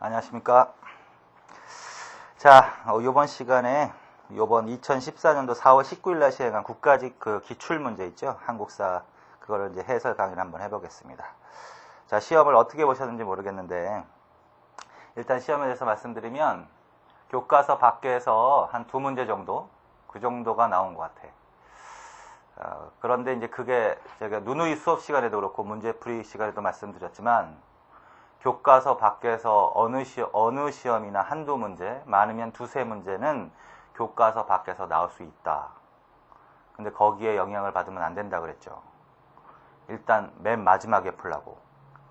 안녕하십니까. 자, 이번 시간에 이번 2014년도 4월 19일 날 시행한 국가직 기출문제 있죠. 한국사 그거를 이제 해설 강의를 한번 해보겠습니다. 자, 시험을 어떻게 보셨는지 모르겠는데 일단 시험에 대해서 말씀드리면 교과서 밖에서 한 2문제 정도 그 정도가 나온 것 같아. 그런데 이제 그게 제가 누누이 수업 시간에도 그렇고 문제풀이 시간에도 말씀드렸지만 교과서 밖에서 어느 시험이나 한두 문제, 많으면 두세 문제는 교과서 밖에서 나올 수 있다. 근데 거기에 영향을 받으면 안 된다 그랬죠. 일단 맨 마지막에 풀라고,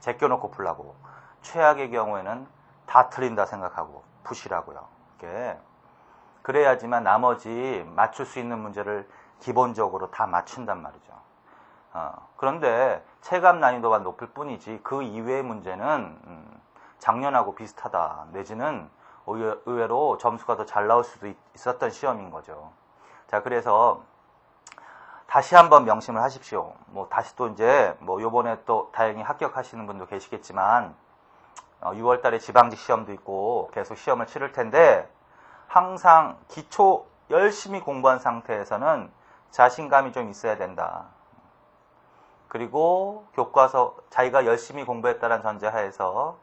제껴놓고 풀라고, 최악의 경우에는 다 틀린다 생각하고 푸시라고요. 이렇게 그래야지만 나머지 맞출 수 있는 문제를 기본적으로 다 맞춘단 말이죠. 그런데 체감 난이도가 높을 뿐이지 그 이외의 문제는 작년하고 비슷하다 내지는 의외로 점수가 더 잘 나올 수도 있었던 시험인 거죠. 자, 그래서 다시 한번 명심을 하십시오. 다시 또 이제 요번에 또 다행히 합격하시는 분도 계시겠지만 6월 달에 지방직 시험도 있고 계속 시험을 치를 텐데 항상 기초 열심히 공부한 상태에서는 자신감이 좀 있어야 된다. 그리고 교과서 자기가 열심히 공부했다는 전제하에서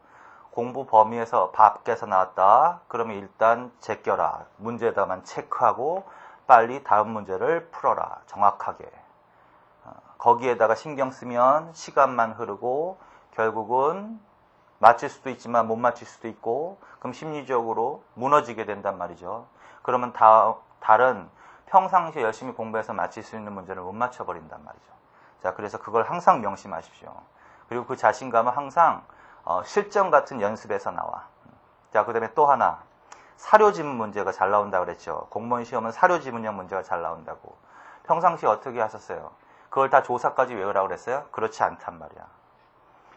공부 범위에서 밖에서 나왔다. 그러면 일단 제껴라. 문제에다만 체크하고 빨리 다음 문제를 풀어라. 정확하게. 거기에다가 신경 쓰면 시간만 흐르고 결국은 맞출 수도 있지만 못 맞출 수도 있고 그럼 심리적으로 무너지게 된단 말이죠. 그러면 다른 평상시에 열심히 공부해서 맞출 수 있는 문제를 못 맞춰버린단 말이죠. 자, 그래서 그걸 항상 명심하십시오. 그리고 그 자신감은 항상 실전 같은 연습에서 나와. 자, 그 다음에 또 하나. 사료지문 문제가 잘 나온다고 그랬죠. 공무원 시험은 사료지문형 문제가 잘 나온다고. 평상시에 어떻게 하셨어요? 그걸 다 조사까지 외우라고 그랬어요? 그렇지 않단 말이야.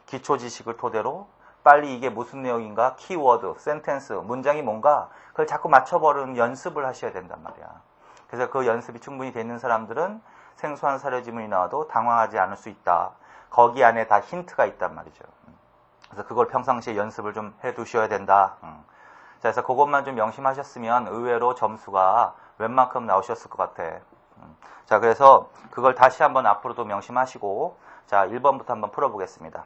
기초 지식을 토대로 빨리 이게 무슨 내용인가, 키워드, 센텐스, 문장이 뭔가 그걸 자꾸 맞춰버리는 연습을 하셔야 된단 말이야. 그래서 그 연습이 충분히 되는 사람들은 생소한 사료지문이 나와도 당황하지 않을 수 있다. 거기 안에 다 힌트가 있단 말이죠. 그래서 그걸 평상시에 연습을 좀 해두셔야 된다. 자, 그래서 그것만 좀 명심하셨으면 의외로 점수가 웬만큼 나오셨을 것 같아. 자, 그래서 그걸 다시 한번 앞으로도 명심하시고, 자, 1번부터 한번 풀어보겠습니다.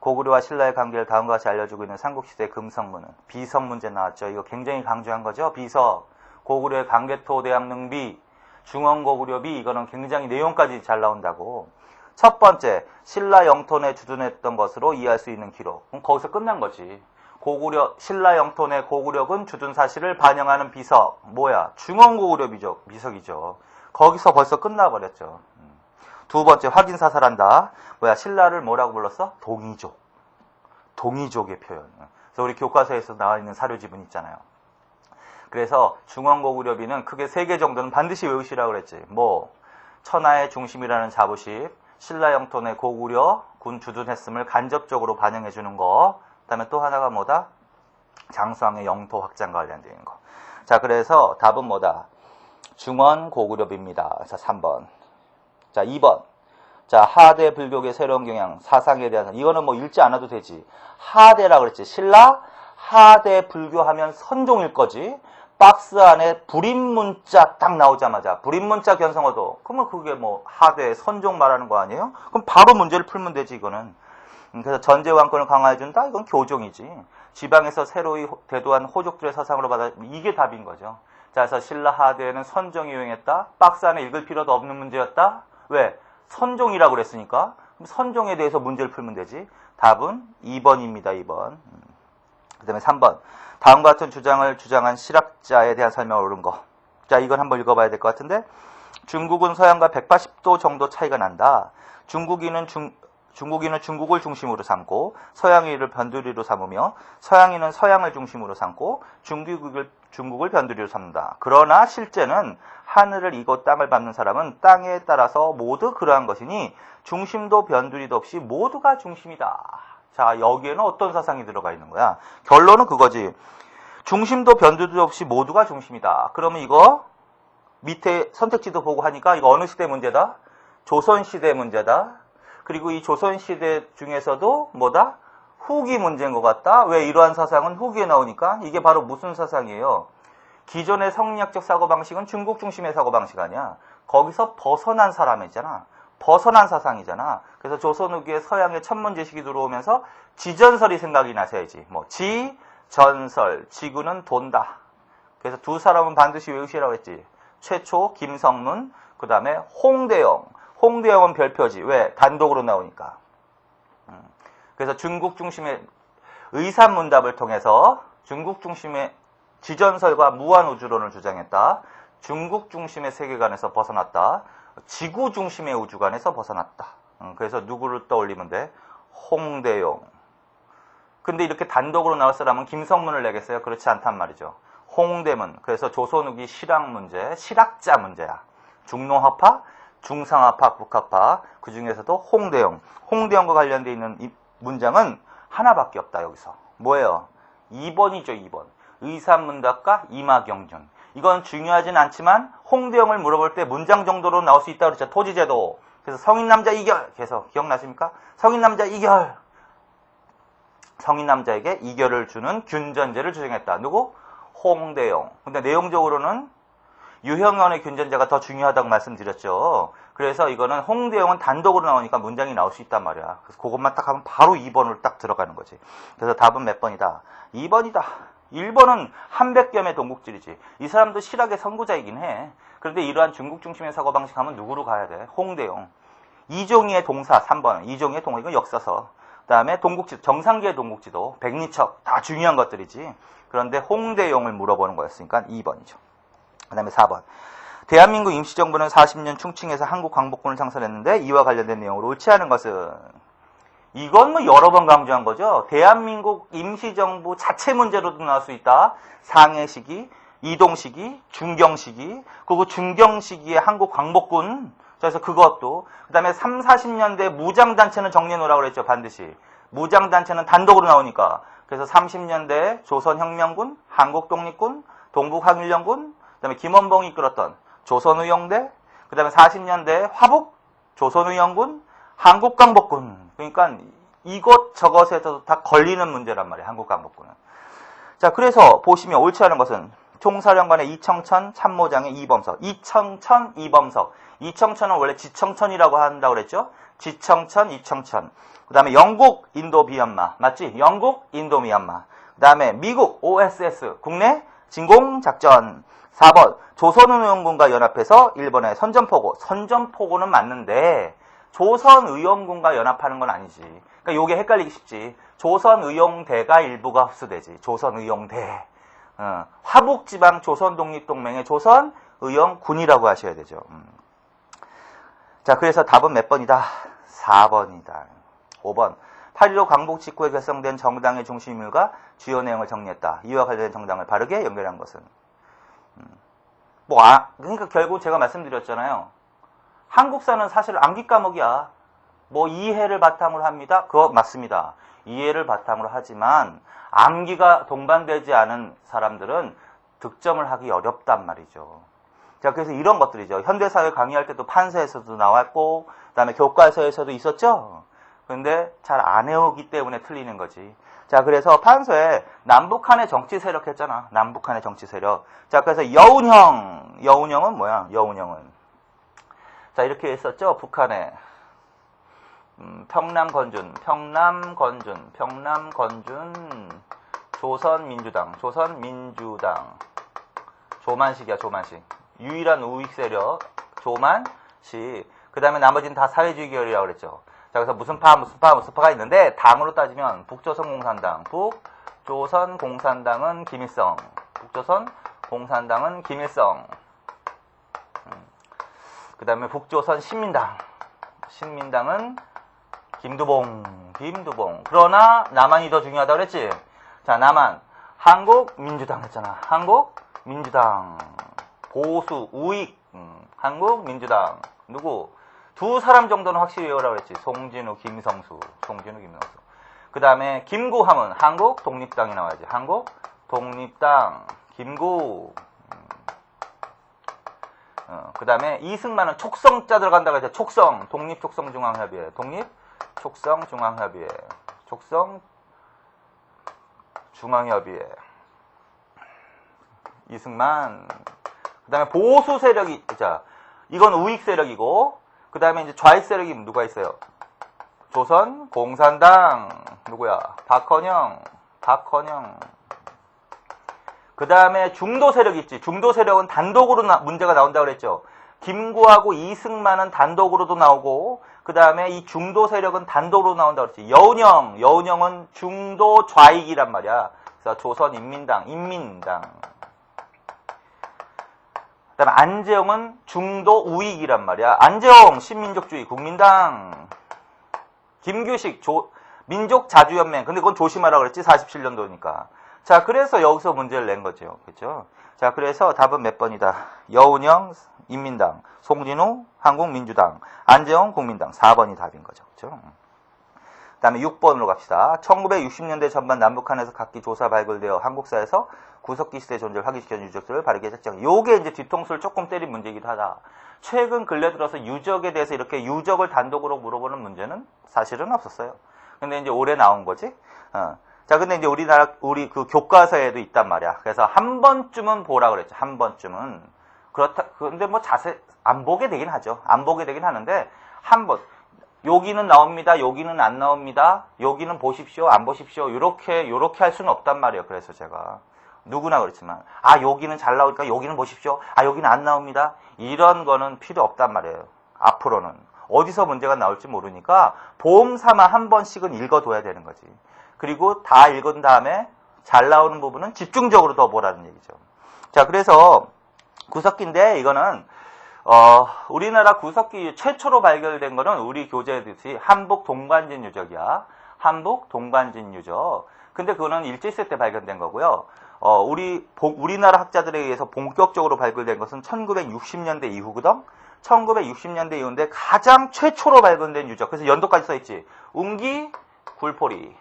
고구려와 신라의 관계를 다음과 같이 알려주고 있는 삼국시대 금성문은 비석 문제 나왔죠. 이거 굉장히 강조한 거죠. 비석, 고구려의 강개토 대항능비, 중원고구려비, 이거는 굉장히 내용까지 잘 나온다고. 첫 번째, 신라 영토 내 주둔했던 것으로 이해할 수 있는 기록. 그럼 거기서 끝난 거지. 신라 영토 내 고구려군 주둔 사실을 반영하는 비석. 뭐야? 중원고구려 비석이죠. 거기서 벌써 끝나버렸죠. 두 번째, 확인사살한다. 뭐야? 신라를 뭐라고 불렀어? 동이족. 동이족의 표현. 그래서 우리 교과서에서 나와 있는 사료지문 있잖아요. 그래서 중원고구려비는 크게 3개 정도는 반드시 외우시라고 그랬지. 천하의 중심이라는 자부심, 신라 영토 내 고구려 군 주둔했음을 간접적으로 반영해주는 거. 그 다음에 또 하나가 뭐다? 장수왕의 영토 확장과 관련되어 있는 거. 자, 그래서 답은 뭐다? 중원고구려비입니다. 자, 3번. 자, 2번. 자, 하대 불교의 새로운 경향, 사상에 대한, 이거는 읽지 않아도 되지. 하대라고 그랬지. 신라, 하대 불교하면 선종일 거지. 박스 안에 불임문자 딱 나오자마자 불임문자 견성어도 그러면 그게 하대 선종 말하는 거 아니에요? 그럼 바로 문제를 풀면 되지 이거는. 그래서 전제왕권을 강화해준다? 이건 교종이지. 지방에서 새로이 대도한 호족들의 서상으로 받아 이게 답인 거죠. 자, 그래서 신라 하대에는 선종이 유행했다. 박스 안에 읽을 필요도 없는 문제였다. 왜? 선종이라고 그랬으니까. 그럼 선종에 대해서 문제를 풀면 되지. 답은 2번입니다. 2번. 그 다음에 3번. 다음과 같은 주장을 주장한 실학자에 대한 설명을 옳은 거. 자, 이건 한번 읽어봐야 될 것 같은데. 중국은 서양과 180도 정도 차이가 난다. 중국인은 중국을 중심으로 삼고 서양인을 변두리로 삼으며 서양인은 서양을 중심으로 삼고 중국을 변두리로 삼는다. 그러나 실제는 하늘을 이고 땅을 밟는 사람은 땅에 따라서 모두 그러한 것이니 중심도 변두리도 없이 모두가 중심이다. 자, 여기에는 어떤 사상이 들어가 있는 거야? 결론은 그거지. 중심도 변두리도 없이 모두가 중심이다. 그러면 이거 밑에 선택지도 보고 하니까 이거 어느 시대 문제다? 조선시대 문제다. 그리고 이 조선시대 중에서도 뭐다? 후기 문제인 것 같다. 왜 이러한 사상은 후기에 나오니까? 이게 바로 무슨 사상이에요? 기존의 성리학적 사고방식은 중국 중심의 사고방식 아니야. 거기서 벗어난 사람이잖아. 벗어난 사상이잖아. 그래서 조선 후기에 서양의 천문지식이 들어오면서 지전설이 생각이 나셔야지. 뭐 지전설, 지구는 돈다. 그래서 두 사람은 반드시 외우시라고 했지. 최초 김성문, 그 다음에 홍대영. 홍대영은 별표지. 왜? 단독으로 나오니까. 그래서 중국 중심의 의산문답을 통해서 중국 중심의 지전설과 무한우주론을 주장했다. 중국 중심의 세계관에서 벗어났다. 지구 중심의 우주관에서 벗어났다. 그래서 누구를 떠올리면 돼? 홍대영. 근데 이렇게 단독으로 나올 사람은 김성문을 내겠어요? 그렇지 않단 말이죠. 홍대문. 그래서 조선 후기 실학 문제, 실학자 문제야. 중농학파, 중상학파, 북학파. 그 중에서도 홍대영. 홍대영과 관련되어 있는 이 문장은 하나밖에 없다, 여기서. 뭐예요? 2번이죠, 2번. 의산문답과 이마경준. 이건 중요하진 않지만 홍대영을 물어볼 때 문장 정도로 나올 수 있다고 그랬죠. 토지제도. 그래서 성인남자 이결. 그래서 기억나십니까? 성인남자 이결. 성인남자에게 이결을 주는 균전제를 주장했다. 누구? 홍대영. 근데 내용적으로는 유형원의 균전제가 더 중요하다고 말씀드렸죠. 그래서 이거는 홍대영은 단독으로 나오니까 문장이 나올 수 있단 말이야. 그래서 그것만 딱 하면 바로 2번으로 딱 들어가는 거지. 그래서 답은 몇 번이다? 2번이다. 1번은 한백겸의 동국질이지. 이 사람도 실학의 선구자이긴 해. 그런데 이러한 중국 중심의 사고방식 하면 누구로 가야 돼? 홍대영. 이종희의 동사 3번. 이종희의 동사 이건 역사서. 그 다음에 동국지도, 정상기의 동국지도, 백리척 다 중요한 것들이지. 그런데 홍대영을 물어보는 거였으니까 2번이죠. 그 다음에 4번. 대한민국 임시정부는 40년 충칭해서 한국 광복군을 창설했는데 이와 관련된 내용으로 옳지 않은 것은? 이건 뭐 여러 번 강조한 거죠. 대한민국 임시정부 자체 문제로도 나올 수 있다. 상해 시기, 이동 시기, 중경 시기, 그리고 중경 시기에 한국 광복군. 그래서 그것도. 그 다음에 3, 40년대 무장단체는 정리해 놓으라고 그랬죠. 반드시. 무장단체는 단독으로 나오니까. 그래서 30년대 조선혁명군, 한국독립군, 동북항일연군, 그 다음에 김원봉이 이끌었던 조선의용대, 그 다음에 40년대 화북, 조선의용군, 한국광복군. 그러니까 이것저것에서도 다 걸리는 문제란 말이에요. 한국광복군은. 자, 그래서 보시면 옳지 않은 것은 총사령관의 이청천, 참모장의 이범석. 이청천, 이범석. 이청천은 원래 지청천이라고 한다고 그랬죠. 지청천, 이청천. 그 다음에 영국, 인도, 미얀마. 맞지? 영국, 인도, 미얀마. 그 다음에 미국, OSS. 국내 진공작전. 4번. 조선의용군과 연합해서 일본의 선전포고. 선전포고는 맞는데 조선의용군과 연합하는 건 아니지. 그러니까 요게 헷갈리기 쉽지. 조선의용대가 일부가 흡수되지. 조선의용대. 화북지방 조선독립동맹의 조선의용군이라고 하셔야 되죠. 자, 그래서 답은 몇 번이다? 4번이다. 5번. 8.15 광복 직후에 결성된 정당의 중심 인물과 주요 내용을 정리했다. 이와 관련된 정당을 바르게 연결한 것은? 그러니까 결국 제가 말씀드렸잖아요. 한국사는 사실 암기 과목이야. 뭐 이해를 바탕으로 합니다. 그거 맞습니다. 이해를 바탕으로 하지만 암기가 동반되지 않은 사람들은 득점을 하기 어렵단 말이죠. 자, 그래서 이런 것들이죠. 현대사회 강의할 때도 판서에서도 나왔고, 그 다음에 교과서에서도 있었죠. 그런데 잘 안 해오기 때문에 틀리는 거지. 자, 그래서 판서에 남북한의 정치 세력 했잖아. 남북한의 정치 세력. 자, 그래서 여운형. 여운형은 뭐야? 여운형은. 자, 이렇게 했었죠. 북한에. 평남건준, 조선민주당. 조만식이야, 조만식. 유일한 우익 세력, 조만식. 그 다음에 나머지는 다 사회주의 계열이라고 그랬죠. 자, 그래서 무슨 파가 있는데, 당으로 따지면 북조선공산당. 북조선공산당은 김일성. 북조선공산당은 김일성. 그 다음에 북조선 신민당. 신민당은 김두봉. 그러나 남한이 더 중요하다고 그랬지? 자, 남한. 한국민주당 했잖아. 한국민주당. 보수, 우익. 한국민주당. 누구? 두 사람 정도는 확실히 외우라고 그랬지. 송진우, 김성수. 그 다음에 김구함은 한국독립당이 나와야지. 한국독립당. 김구. 그 다음에 이승만은 촉성자 들어간다고 했죠. 촉성. 독립촉성중앙협의회. 독립촉성중앙협의회. 촉성, 중앙협의회. 이승만. 그 다음에 보수 세력이, 자, 이건 우익 세력이고, 그 다음에 이제 좌익 세력이 누가 있어요? 조선 공산당. 누구야? 박헌영. 그 다음에 중도 세력 있지. 중도 세력은 단독으로 문제가 나온다고 그랬죠. 김구하고 이승만은 단독으로도 나오고, 그 다음에 이 중도 세력은 단독으로 나온다고 그랬지. 여운형은 중도 좌익이란 말이야. 그래서 조선인민당. 그 다음에 안재홍은 중도 우익이란 말이야. 안재홍 신민족주의 국민당. 김규식 민족자주연맹. 근데 그건 조심하라고 그랬지. 47년도니까. 자, 그래서 여기서 문제를 낸 거죠. 그렇죠? 자, 그래서 답은 몇 번이다. 여운형 인민당, 송진우 한국민주당, 안재홍 국민당. 4번이 답인 거죠. 그렇죠? 그 다음에 6번으로 갑시다. 1960년대 전반 남북한에서 각기 조사 발굴되어 한국사에서 구석기 시대 존재를 확인시킨 유적들을 바르게 책정. 요게 이제 뒤통수를 조금 때린 문제이기도 하다. 최근 근래 들어서 유적에 대해서 이렇게 유적을 단독으로 물어보는 문제는 사실은 없었어요. 근데 이제 올해 나온 거지. 자, 근데 이제 우리 그 교과서에도 있단 말이야. 그래서 한 번쯤은 보라 그랬죠. 한 번쯤은. 근데 뭐 안 보게 되긴 하죠. 안 보게 되긴 하는데, 한 번. 여기는 나옵니다. 여기는 안 나옵니다. 여기는 보십시오. 안 보십시오. 요렇게 할 수는 없단 말이에요. 그래서 제가. 누구나 그렇지만. 여기는 잘 나오니까 여기는 보십시오. 여기는 안 나옵니다. 이런 거는 필요 없단 말이에요. 앞으로는. 어디서 문제가 나올지 모르니까 보험 삼아 한 번씩은 읽어둬야 되는 거지. 그리고 다 읽은 다음에 잘 나오는 부분은 집중적으로 더 보라는 얘기죠. 자, 그래서 구석기인데 이거는 우리나라 구석기 최초로 발견된 거는 우리 교재듯이 한북 동관진 유적이야. 한북 동관진 유적. 근데 그거는 일제시대 때 발견된 거고요. 우리나라 학자들에 의해서 본격적으로 발굴된 것은 1960년대 이후거든. 1960년대 이후인데 가장 최초로 발견된 유적. 그래서 연도까지 써있지. 웅기 굴포리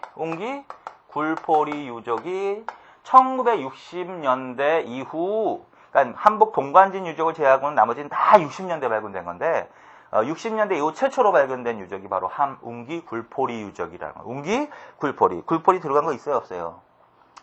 유적이 1960년대 이후, 그러니까 한북 동관진 유적을 제외하고는 나머지는 다 60년대 발견된 건데, 60년대 이후 최초로 발견된 유적이 바로 웅기 굴포리 유적이라는 거예요. 웅기 굴포리 들어간 거 있어요, 없어요?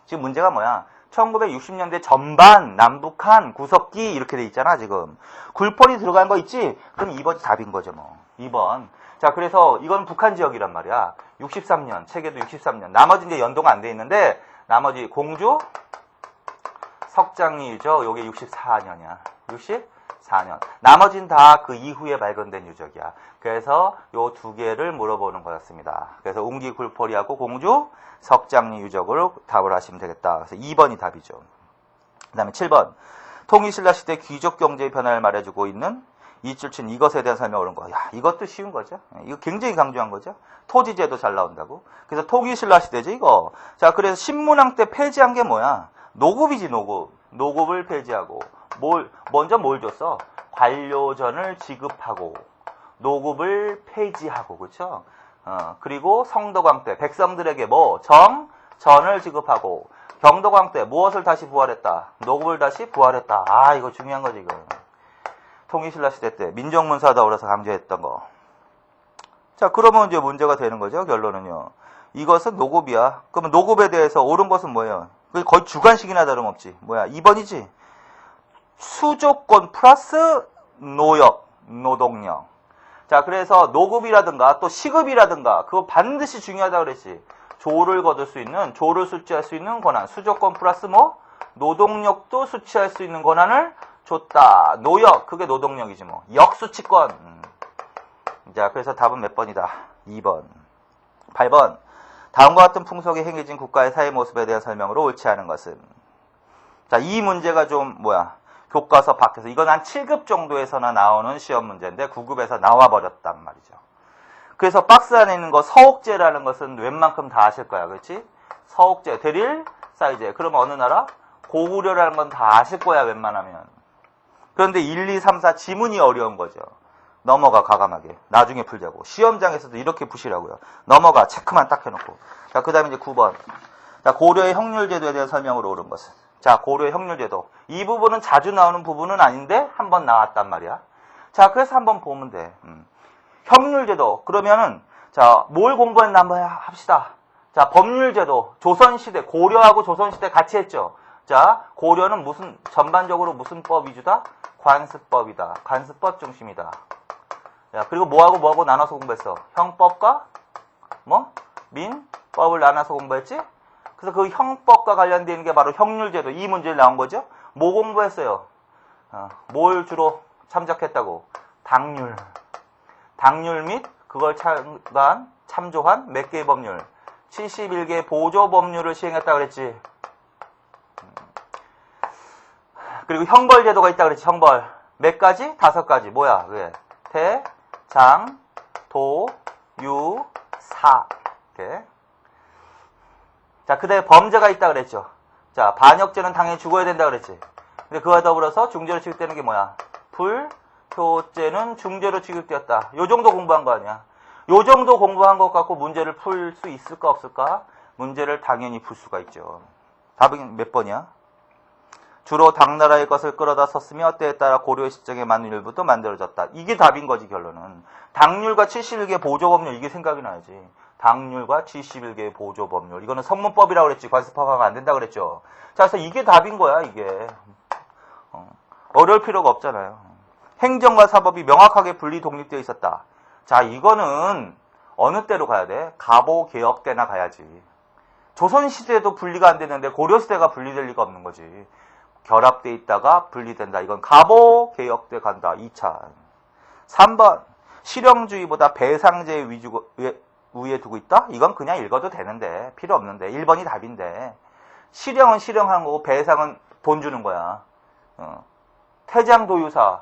지금 문제가 뭐야? 1960년대 전반 남북한 구석기 이렇게 돼 있잖아, 지금. 굴포리 들어간 거 있지? 그럼 2번이 답인 거죠, 뭐. 2번. 자, 그래서 이건 북한 지역이란 말이야. 63년, 책에도 63년. 나머지 이제 연도가 안 돼 있는데, 나머지 공주, 석장리 유적, 요게 64년이야. 64년. 나머지는 다 그 이후에 발견된 유적이야. 그래서 요 두 개를 물어보는 거였습니다. 그래서 웅기 굴포리하고 공주, 석장리 유적으로 답을 하시면 되겠다. 그래서 2번이 답이죠. 그 다음에 7번. 통일신라 시대 귀족 경제의 변화를 말해주고 있는 이출친 이것에 대한 설명을 한 거. 야, 이것도 쉬운 거죠. 이거 굉장히 강조한 거죠. 토지제도 잘 나온다고. 그래서 통일신라 시대죠, 이거. 자, 그래서 신문왕 때 폐지한 게 뭐야? 노급이지, 노급. 노급을 폐지하고. 먼저 뭘 줬어? 관료전을 지급하고. 노급을 폐지하고, 그쵸? 그리고 성덕왕 때 백성들에게 전을 지급하고. 경덕왕 때 무엇을 다시 부활했다? 노급을 다시 부활했다. 이거 중요한 거지, 이거. 통일신라 시대 때 민족문사다우라서 강조했던 거. 자, 그러면 이제 문제가 되는 거죠. 결론은요. 이것은 노급이야. 그러면 노급에 대해서 옳은 것은 뭐예요? 거의 주관식이나 다름없지. 뭐야? 2번이지. 수조권 플러스 노동력. 자, 그래서 노급이라든가 또 시급이라든가 그거 반드시 중요하다고 그랬지. 조를 거둘 수 있는, 조를 수취할 수 있는 권한. 수조권 플러스 노동력도 수취할 수 있는 권한을 줬다. 노역, 그게 노동력이지 뭐. 역수치권. 자, 그래서 답은 몇 번이다? 2번. 8번. 다음과 같은 풍속에 행해진 국가의 사회 모습에 대한 설명으로 옳지 않은 것은. 자, 이 문제가 좀 교과서 밖에서. 이건 한 7급 정도에서나 나오는 시험 문제인데 9급에서 나와버렸단 말이죠. 그래서 박스 안에 있는 거 서옥제라는 것은 웬만큼 다 아실 거야. 그렇지? 서옥제, 대릴, 사이제. 그럼 어느 나라? 고구려라는 건 다 아실 거야, 웬만하면. 그런데 1, 2, 3, 4 지문이 어려운 거죠. 넘어가, 과감하게. 나중에 풀자고. 시험장에서도 이렇게 푸시라고요. 넘어가, 체크만 딱 해놓고. 자, 그 다음에 이제 9번. 자, 고려의 형률제도에 대한 설명으로 옳은 것은. 자, 고려의 형률제도. 이 부분은 자주 나오는 부분은 아닌데 한번 나왔단 말이야. 자, 그래서 한번 보면 돼. 형률제도. 그러면은, 자, 뭘 공부했나 한번 합시다. 자, 법률제도. 조선시대, 고려하고 조선시대 같이 했죠. 자, 고려는 전반적으로 무슨 법 위주다? 관습법이다. 관습법 중심이다. 야, 그리고 뭐하고 나눠서 공부했어? 형법과 민법을 나눠서 공부했지? 그래서 그 형법과 관련되어 있는 게 바로 형률제도. 이 문제를 나온 거죠. 뭐 공부했어요? 뭘 주로 참작했다고? 당률. 당률 및 그걸 참조한 몇 개의 법률? 71개의 보조법률을 시행했다고 그랬지. 그리고 형벌제도가 있다고 그랬지. 형벌. 몇 가지? 5가지. 뭐야? 그게 태, 장, 도, 유, 사. 이렇게. 자, 그다음에 범죄가 있다고 그랬죠. 자, 반역죄는 당연히 죽어야 된다고 그랬지. 근데 그와 더불어서 중죄로 취급되는 게 뭐야? 불효죄는 중죄로 취급되었다. 요 정도 공부한 거 아니야. 요 정도 공부한 것 갖고 문제를 풀 수 있을까 없을까? 문제를 당연히 풀 수가 있죠. 답은 몇 번이야? 주로 당나라의 것을 끌어다 썼으며 때에 따라 고려 시정에 맞는 일부도 만들어졌다. 이게 답인 거지, 결론은. 당률과 71개 보조법률, 이게 생각이 나야지. 당률과 71개의 보조법률. 이거는 성문법이라고 그랬지. 관습화가 안 된다고 그랬죠. 자, 그래서 이게 답인 거야, 이게. 어려울 필요가 없잖아요. 행정과 사법이 명확하게 분리 독립되어 있었다. 자, 이거는 어느 때로 가야 돼? 가보 개혁 때나 가야지. 조선시대도 분리가 안 되는데 고려시대가 분리될 리가 없는 거지. 결합돼 있다가 분리된다. 이건 가보 개혁 때 간다. 2차. 3번. 실형주의보다 배상제의 위에 두고 있다? 이건 그냥 읽어도 되는데 필요 없는데 1번이 답인데 실형은 실형한 거고 배상은 돈 주는 거야. 퇴장도유사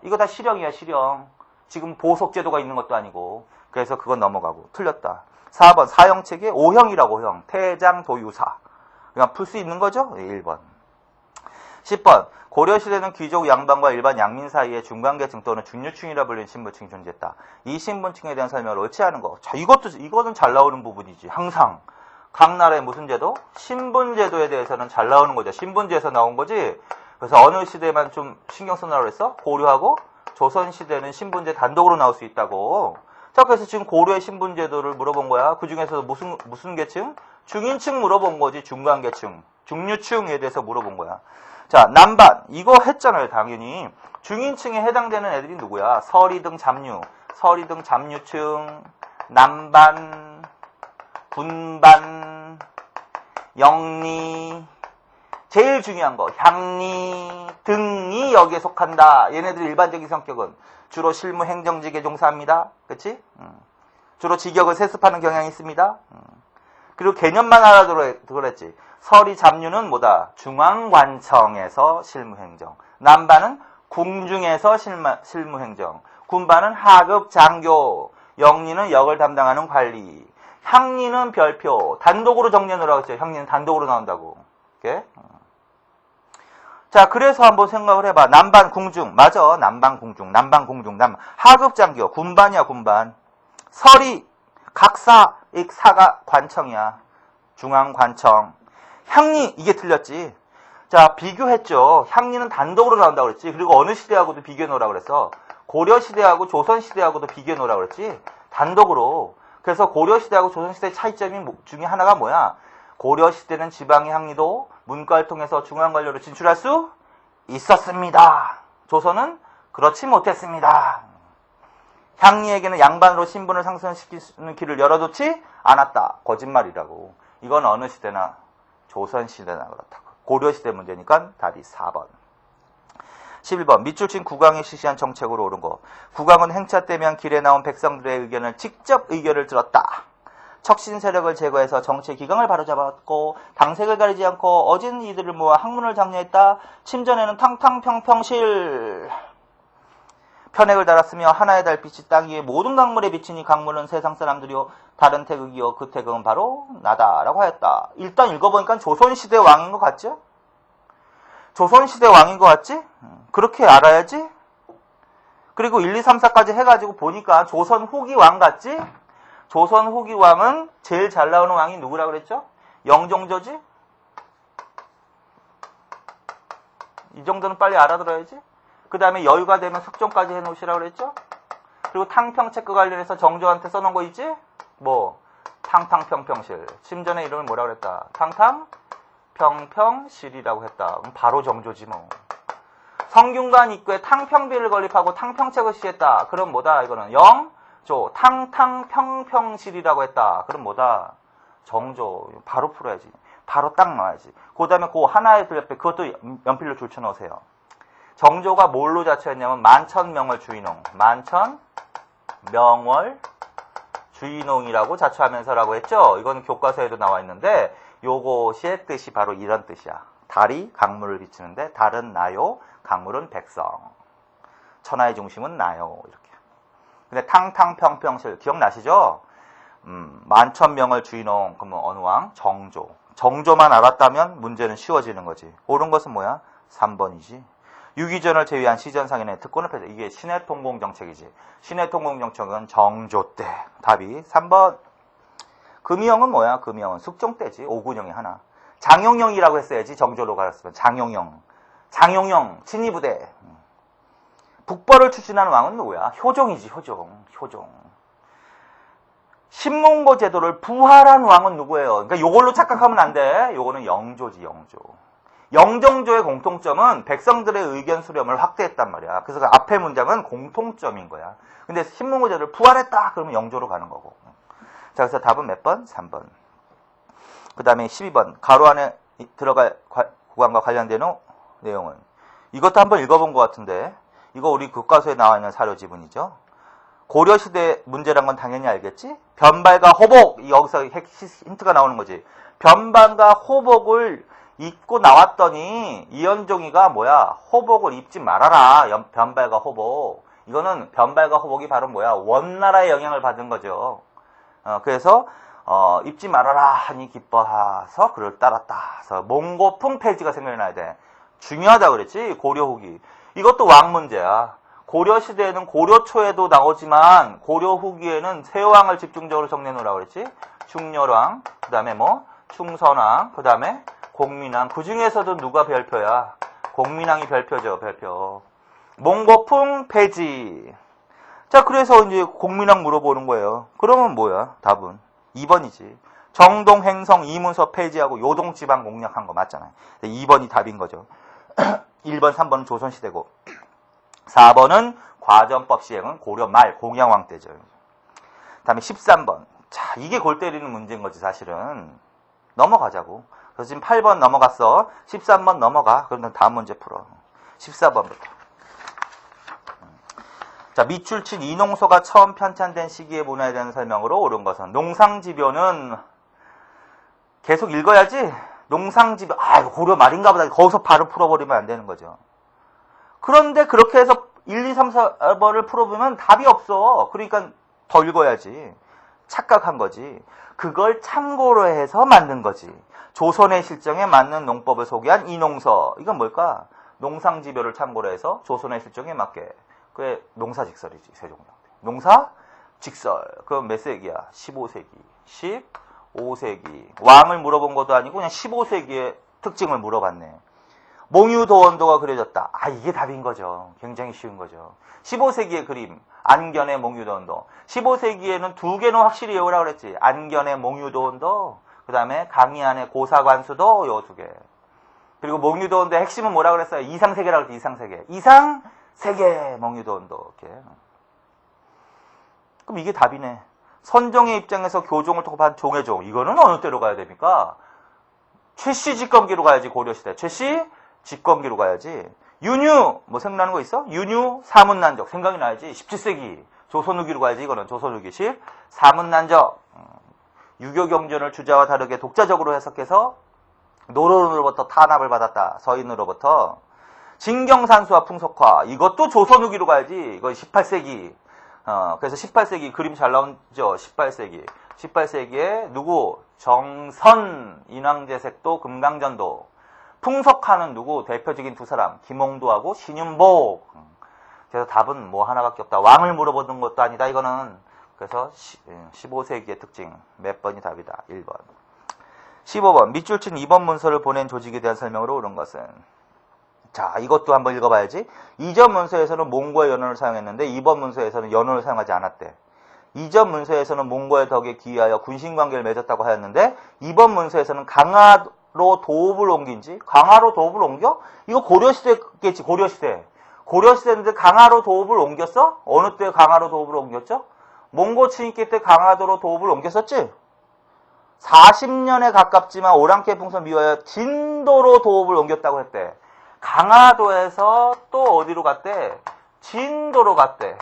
이거 다 실형이야. 실형. 지금 보석제도가 있는 것도 아니고 그래서 그건 넘어가고 틀렸다. 4번 사형체계 O형이라고. 형 퇴장도유사 그냥 풀 수 있는 거죠. 1번. 10번 고려시대는 귀족 양반과 일반 양민 사이에 중간계층 또는 중류층이라 불리는 신분층이 존재했다. 이 신분층에 대한 설명을 옳지 않은 거. 자, 이거는 잘 나오는 부분이지. 항상 각 나라의 무슨 제도? 신분제도에 대해서는 잘 나오는 거죠. 신분제에서 나온 거지. 그래서 어느 시대만 좀 신경 쓰느라고 그랬어? 고려하고 조선시대는 신분제 단독으로 나올 수 있다고. 자, 그래서 지금 고려의 신분제도를 물어본 거야. 그 중에서도 무슨 계층? 중인층 물어본 거지. 중간계층, 중류층에 대해서 물어본 거야. 자, 남반. 이거 했잖아요, 당연히. 중인층에 해당되는 애들이 누구야? 서리 등 잡류층, 남반, 군반, 영리, 제일 중요한 거, 향리 등이 여기에 속한다. 얘네들의 일반적인 성격은 주로 실무 행정직에 종사합니다. 그치? 주로 직역을 세습하는 경향이 있습니다. 그리고 개념만 알아들었지. 서리 잡류는 뭐다? 중앙관청에서 실무행정. 남반은 궁중에서 실무행정. 군반은 하급 장교. 영리는 역을 담당하는 관리. 향리는 별표. 단독으로 정리해 놓으라고 했죠. 향리는 단독으로 나온다고. 오케이? 자, 그래서 한번 생각을 해봐. 남반 궁중. 맞아. 남반 궁중. 하급 장교. 군반이야, 군반. 서리. 각사. 사가 관청이야. 중앙관청. 향리. 이게 틀렸지. 자, 비교했죠. 향리는 단독으로 나온다고 그랬지. 그리고 어느 시대하고도 비교해 놓으라고 그랬어. 고려시대하고 조선시대하고도 비교해 놓으라고 그랬지. 단독으로. 그래서 고려시대하고 조선시대의 차이점이 중에 하나가 뭐야? 고려시대는 지방의 향리도 문과를 통해서 중앙관료로 진출할 수 있었습니다. 조선은 그렇지 못했습니다. 향리에게는 양반으로 신분을 상승시키는 길을 열어놓지 않았다. 거짓말이라고. 이건 어느 시대나 조선시대나 그렇다고. 고려시대 문제니까 답이 4번. 11번 밑줄 친 국왕이 실시한 정책으로 옳은 거. 국왕은 행차 때면 길에 나온 백성들의 의견을 직접 의견을 들었다. 척신 세력을 제거해서 정치의 기강을 바로잡았고 당색을 가리지 않고 어진 이들을 모아 학문을 장려했다. 침전에는 탕탕평평실 편액을 달았으며 하나의 달빛이 땅 위에 모든 강물에 비치니 강물은 세상 사람들이요 다른 태극이요 그 태극은 바로 나다라고 하였다. 일단 읽어보니까 조선시대 왕인 것 같죠? 조선시대 왕인 것 같지? 그렇게 알아야지. 그리고 1, 2, 3, 4까지 해가지고 보니까 조선 후기 왕 같지? 조선 후기 왕은 제일 잘 나오는 왕이 누구라고 그랬죠? 영종조지? 이 정도는 빨리 알아들어야지. 그 다음에 여유가 되면 숙종까지 해놓으시라고 그랬죠? 그리고 탕평책과 관련해서 정조한테 써놓은 거 있지? 뭐 탕탕평평실. 침전의 이름을 뭐라 그랬다? 탕탕평평실이라고 했다. 그럼 바로 정조지 뭐. 성균관 입구에 탕평비를 건립하고 탕평책을 시했다. 그럼 뭐다? 이거는 영조. 탕탕평평실이라고 했다. 그럼 뭐다? 정조. 바로 풀어야지. 바로 딱 나와야지. 그 다음에 그 하나의 옆에 그것도 연필로 줄쳐놓으세요. 정조가 뭘로 자처했냐면 만천명월 주인홍. 만천명월 주인홍이라고 자처하면서라고 했죠. 이건 교과서에도 나와 있는데 요것의 뜻이 바로 이런 뜻이야. 달이 강물을 비추는데 달은 나요, 강물은 백성. 천하의 중심은 나요. 이렇게. 근데 탕탕평평실 기억나시죠? 만천명월 주인홍 그러면 어느 왕? 정조. 정조만 알았다면 문제는 쉬워지는 거지. 옳은 것은 뭐야? 3번이지. 유기전을 제외한 시전상인의 특권을 폐지. 이게 신해통공정책이지. 신해통공정책은 정조 때. 답이 3번. 금이영은 뭐야? 금이영은 숙종 때지. 오군영이 하나. 장용영이라고 했어야지. 정조로 가렸으면. 장용영. 장용영. 친위부대. 북벌을 추진하는 왕은 누구야? 효종이지. 효종. 신문고 제도를 부활한 왕은 누구예요? 그러니까 요걸로 착각하면 안 돼. 요거는 영조지. 영조. 영정조의 공통점은 백성들의 의견 수렴을 확대했단 말이야. 그래서 그 앞에 문장은 공통점인 거야. 근데 신문고제도를 부활했다 그러면 영조로 가는 거고. 자, 그래서 답은 몇 번? 3번. 그 다음에 12번. 가로 안에 들어갈 구간과 관련되는 내용은 이것도 한번 읽어본 것 같은데 이거 우리 교과서에 나와 있는 사료 지문이죠. 고려시대 문제란 건 당연히 알겠지? 변발과 호복. 여기서 힌트가 나오는 거지. 변발과 호복을 입고 나왔더니 이현종이가 뭐야? 호복을 입지 말아라. 변발과 호복. 이거는 변발과 호복이 바로 뭐야? 원나라의 영향을 받은 거죠. 그래서 입지 말아라 하니 기뻐하서 그를 따랐다. 그래서 몽고풍 폐지가 생각나야 돼. 중요하다 그랬지? 고려 후기. 이것도 왕 문제야. 고려 시대에는 고려 초에도 나오지만 고려 후기에는 세왕을 집중적으로 정리해놓으라 그랬지? 충렬왕, 그 다음에 뭐 충선왕, 그 다음에 공민왕. 그 중에서도 누가 별표야? 공민왕이 별표죠, 별표. 몽고풍 폐지. 자, 그래서 이제 공민왕 물어보는 거예요. 그러면 뭐야? 답은 2번이지. 정동 행성 이문서 폐지하고 요동지방 공략한 거 맞잖아요. 2번이 답인 거죠. 1번, 3번은 조선시대고 4번은 과전법 시행은 고려 말 공양왕 때죠. 다음에 13번. 자, 이게 골 때리는 문제인 거지 사실은. 넘어가자고. 그래서 지금 8번 넘어갔어. 13번 넘어가. 그러면 다음 문제 풀어. 14번부터. 자, 밑줄 친 이농소가 처음 편찬된 시기의 문화에 대한 설명으로 옳은 것은 농상지변은 계속 읽어야지. 농상지변. 이거 고려 말인가 보다. 거기서 바로 풀어버리면 안 되는 거죠. 그런데 그렇게 해서 1, 2, 3, 4번을 풀어보면 답이 없어. 그러니까 더 읽어야지. 착각한 거지. 그걸 참고로 해서 만든 거지. 조선의 실정에 맞는 농법을 소개한 이농서. 이건 뭘까? 농상지별을 참고로 해서 조선의 실정에 맞게. 그게 농사직설이지, 세종령. 농사직설. 그럼 몇 세기야? 15세기. 15세기. 왕을 물어본 것도 아니고 그냥 15세기의 특징을 물어봤네. 몽유도원도가 그려졌다. 이게 답인 거죠. 굉장히 쉬운 거죠. 15세기의 그림. 안견의 몽유도원도. 15세기에는 두 개는 확실히 외우라고 그랬지. 안견의 몽유도원도. 그 다음에 강의안의 고사관수도 요 두 개. 그리고 몽유도원도의 핵심은 뭐라 그랬어요? 이상세계라고 그랬지. 이상세계. 이상세계 몽유도원도. 이렇게. 그럼 이게 답이네. 선종의 입장에서 교종을 통합한 종의종. 이거는 어느 때로 가야 됩니까? 최씨 집권기로 가야지. 고려시대. 최씨 집권기로 가야지. 윤유 뭐 생각나는 거 있어? 윤유 사문난적 생각이 나야지. 17세기 조선 후기로 가야지. 이거는 조선 후기실 사문난적. 유교 경전을 주자와 다르게 독자적으로 해석해서 노론으로부터 탄압을 받았다. 서인으로부터. 진경산수와 풍속화. 이것도 조선 후기로 가야지. 이거 18세기. 그래서 18세기 그림 잘 나오죠. 18세기에 누구? 정선, 인왕제색도, 금강전도. 풍속화는 누구? 대표적인 두 사람. 김홍도하고 신윤복. 그래서 답은 뭐 하나밖에 없다. 왕을 물어보는 것도 아니다. 이거는. 그래서 15세기의 특징. 몇 번이 답이다. 1번. 15번. 밑줄 친 2번 문서를 보낸 조직에 대한 설명으로 옳은 것은. 자, 이것도 한번 읽어봐야지. 이전 문서에서는 몽고의 연호를 사용했는데 2번 문서에서는 연호를 사용하지 않았대. 이전 문서에서는 몽고의 덕에 기여하여 군신관계를 맺었다고 하였는데 이번 문서에서는 강화로 도읍을 옮긴지 강화로 도읍을 옮겨? 이거 고려시대겠지. 고려시대인데 강화로 도읍을 옮겼어? 어느 때 강화로 도읍을 옮겼죠? 몽고 침입기 때 강화도로 도읍을 옮겼었지? 40년에 가깝지만 오랑캐풍선 미화여 진도로 도읍을 옮겼다고 했대. 강화도에서 또 어디로 갔대? 진도로 갔대.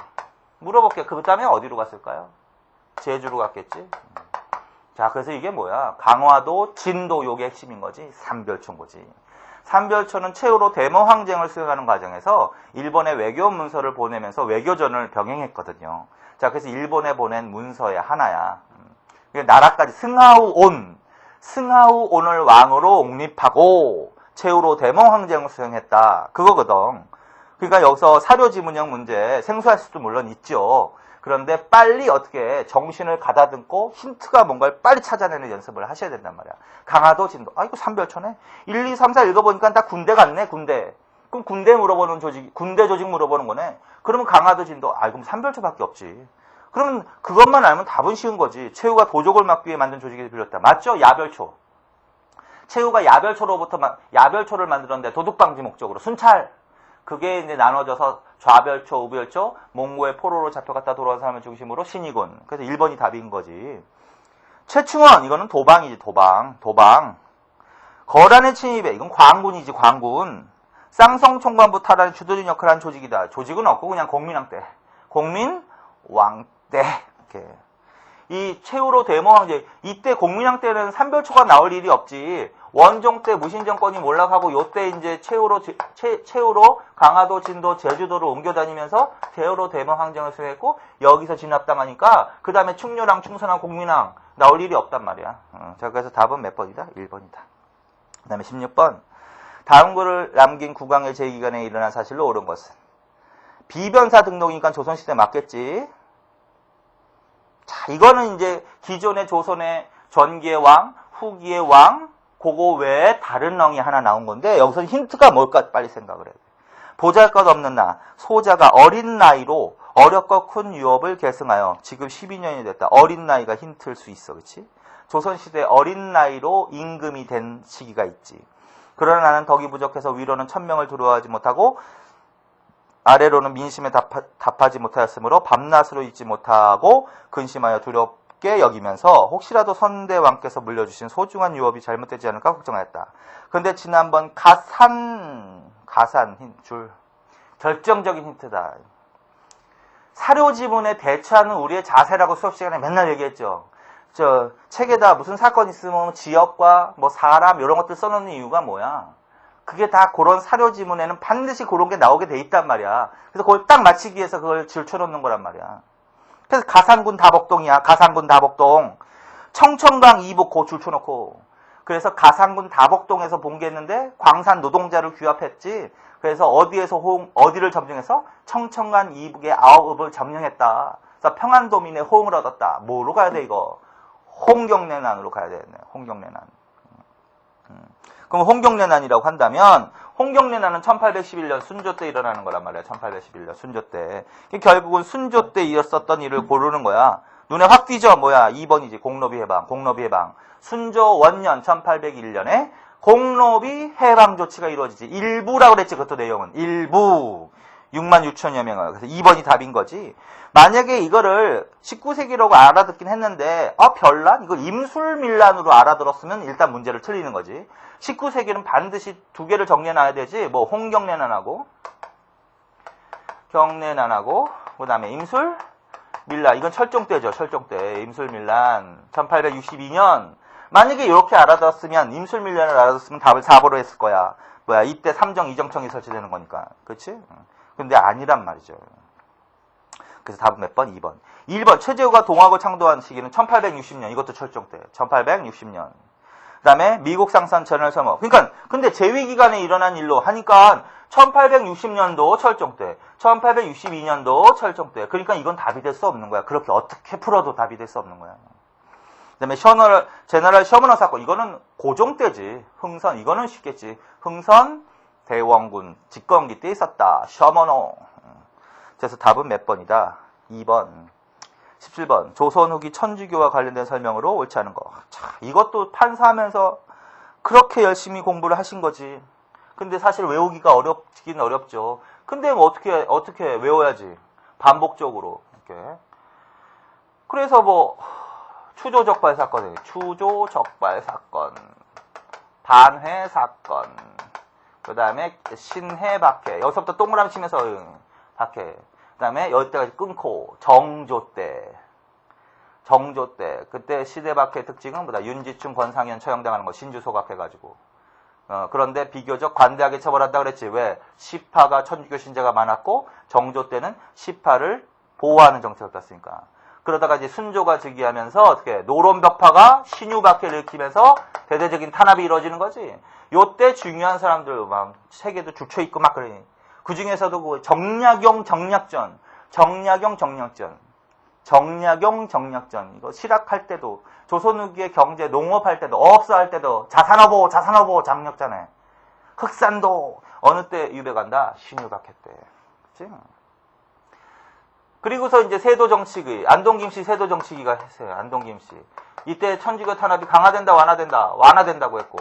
물어볼게. 그 다음에 어디로 갔을까요? 제주로 갔겠지? 자, 그래서 이게 뭐야? 강화도, 진도, 요게 핵심인 거지. 삼별초인 삼별초는 최후로 대모 항쟁을 수행하는 과정에서 일본의 외교 문서를 보내면서 외교전을 병행했거든요. 자, 그래서 일본에 보낸 문서의 하나야. 나라까지 승하우온을 왕으로 옹립하고 최후로 대모 항쟁을 수행했다. 그거거든. 그러니까 여기서 사료지문형 문제 생소할 수도 물론 있죠. 그런데 빨리 어떻게 정신을 가다듬고 힌트가 뭔가를 빨리 찾아내는 연습을 하셔야 된단 말이야. 강화도, 진도. 아, 이거 삼별초네? 1, 2, 3, 4 읽어보니까 다 군대 같네, 군대. 그럼 군대 물어보는 군대 조직 물어보는 거네. 그러면 강화도, 진도. 아, 그럼 삼별초밖에 없지. 그러면 그것만 알면 답은 쉬운 거지. 최후가 도적을 막기 위해 만든 조직이 빌렸다. 맞죠? 야별초. 최후가 야별초를 만들었는데 도둑방지 목적으로. 순찰. 그게 이제 나눠져서 좌별초, 우별초, 몽고의 포로로 잡혀갔다 돌아온 사람을 중심으로 신이군. 그래서 1번이 답인 거지. 최충원, 이거는 도방이지, 도방. 거란의 침입에, 이건 광군이지, 광군. 쌍성총관부 탈환의 주도적 역할을 한 조직이다. 조직은 없고 그냥 공민왕대. 공민왕대. 이렇게. 이 최후로 대모황제, 이때 공민왕대는 삼별초가 나올 일이 없지. 원종 때 무신정권이 몰락하고 요때 이제 최후로 강화도, 진도, 제주도로 옮겨다니면서 최후로 대모항쟁을 수행했고 여기서 진압당하니까 그 다음에 충렬왕, 충선왕, 공민왕 나올 일이 없단 말이야. 자, 그래서 답은 몇 번이다? 1번이다. 그 다음에 16번. 다음 글을 남긴 국왕의 제기간에 일어난 사실로 옳은 것은 비변사 등록이니까 조선시대 맞겠지. 자, 이거는 이제 기존의 조선의 전기의 왕, 후기의 왕, 그거 외에 다른 렁이 하나 나온 건데 여기서 힌트가 뭘까 빨리 생각을 해야 돼. 보잘것없는 나, 소자가 어린 나이로 어렵고 큰 유업을 계승하여 지금 12년이 됐다. 어린 나이가 힌트일 수 있어. 그렇지? 조선시대 어린 나이로 임금이 된 시기가 있지. 그러나 나는 덕이 부족해서 위로는 천명을 두려워하지 못하고 아래로는 민심에 답하지 못하였으므로 밤낮으로 잊지 못하고 근심하여 두렵게 여기면서 혹시라도 선대왕께서 물려주신 소중한 유업이 잘못되지 않을까 걱정하였다. 그런데 지난번 가산 줄 결정적인 힌트다. 사료지문에 대처하는 우리의 자세라고 수업 시간에 맨날 얘기했죠. 저 책에다 무슨 사건 있으면 지역과 뭐 사람 이런 것들 써놓는 이유가 뭐야? 그게 다 그런 사료지문에는 반드시 그런 게 나오게 돼 있단 말이야. 그래서 그걸 딱 맞히기 위해서 그걸 줄쳐놓는 거란 말이야. 그래서 가산군 다복동이야. 가산군 다복동. 청천강 이북 고 줄쳐놓고. 그래서 가산군 다복동에서 봉기했는데 광산 노동자를 규합했지. 그래서 어디를 점령해서 청천강 이북의 아홉읍을 점령했다. 그래서 평안도민의 호응을 얻었다. 뭐로 가야 돼 이거? 홍경래난으로 가야 되겠네. 홍경래난. 그럼 홍경래난이라고 한다면 홍경래난은 1811년 순조 때 일어나는 거란 말이야. 1811년 순조 때. 결국은 순조 때 일었었던 일을 고르는 거야. 눈에 확 띄죠? 뭐야? 2번이지. 공노비 해방. 순조 원년 1801년에 공노비 해방 조치가 이루어지지. 일부라고 그랬지. 그것도 내용은. 일부. 6만 6천여 명을. 그래서 2번이 답인 거지. 만약에 이거를 19세기라고 알아듣긴 했는데 별난? 이걸 임술밀란으로 알아들었으면 일단 문제를 틀리는 거지. 19세기는 반드시 두 개를 정리해놔야 되지. 뭐 홍경래난하고 경래난하고 그 다음에 임술밀란. 이건 철종 때죠. 철종 때. 임술밀란 1862년. 만약에 이렇게 알아들었으면 임술밀란을 알아들었으면 답을 4번으로 했을 거야. 뭐야 이때 삼정 이정청이 설치되는 거니까. 그렇지? 근데 아니란 말이죠. 그래서 답은 몇 번? 2번. 1번. 최재우가 동학을 창도한 시기는 1860년. 이것도 철종 때. 1860년. 그 다음에 미국 상선 전열 서머. 그러니까 근데 재위 기간에 일어난 일로 하니까 1860년도 철종 때, 1862년도 철종 때. 그러니까 이건 답이 될 수 없는 거야. 그렇게 어떻게 풀어도 답이 될 수 없는 거야. 그 다음에 제너럴 셔머너 사건. 이거는 고종 때지. 흥선. 이거는 쉽겠지. 흥선 대원군 집권기 때 있었다. 셔머너. 그래서 답은 몇 번이다? 2번. 17번. 조선 후기 천주교와 관련된 설명으로 옳지 않은 거. 자, 이것도 판사하면서 그렇게 열심히 공부를 하신 거지. 근데 사실 외우기가 어렵긴 어렵죠. 근데 뭐 어떻게 외워야지. 반복적으로. 이렇게. 그래서 뭐, 추조적발 사건이에요. 추조적발 사건. 반회 사건. 그 다음에 신해 박해. 여기서부터 동그라미 치면서 박해. 그 다음에 여기까지 끊고 정조 때. 그때 시대 박해의 특징은 뭐다? 윤지충, 권상현 처형당하는 거 신주 소각해가지고. 그런데 비교적 관대하게 처벌한다 그랬지. 왜? 시파가 천주교 신자가 많았고 정조 때는 시파를 보호하는 정책을 떴으니까. 그러다가 이제 순조가 즉위하면서 어떻게 노론벽파가 신유 박해를 일으키면서 대대적인 탄압이 이루어지는 거지. 요때 중요한 사람들 막 세계도 죽쳐 있고 막 그래. 그 중에서도 그 정약용 정약전 이거 실학할 때도 조선 후기의 경제 농업할 때도 어업사 할 때도 자산어보 장력자네. 흑산도 어느 때 유배간다? 신유 박해 때. 그치? 그리고서 이제 세도정치기, 안동김씨 세도정치기가 했어요. 안동김씨. 이때 천주교 탄압이 강화된다, 완화된다고 했고.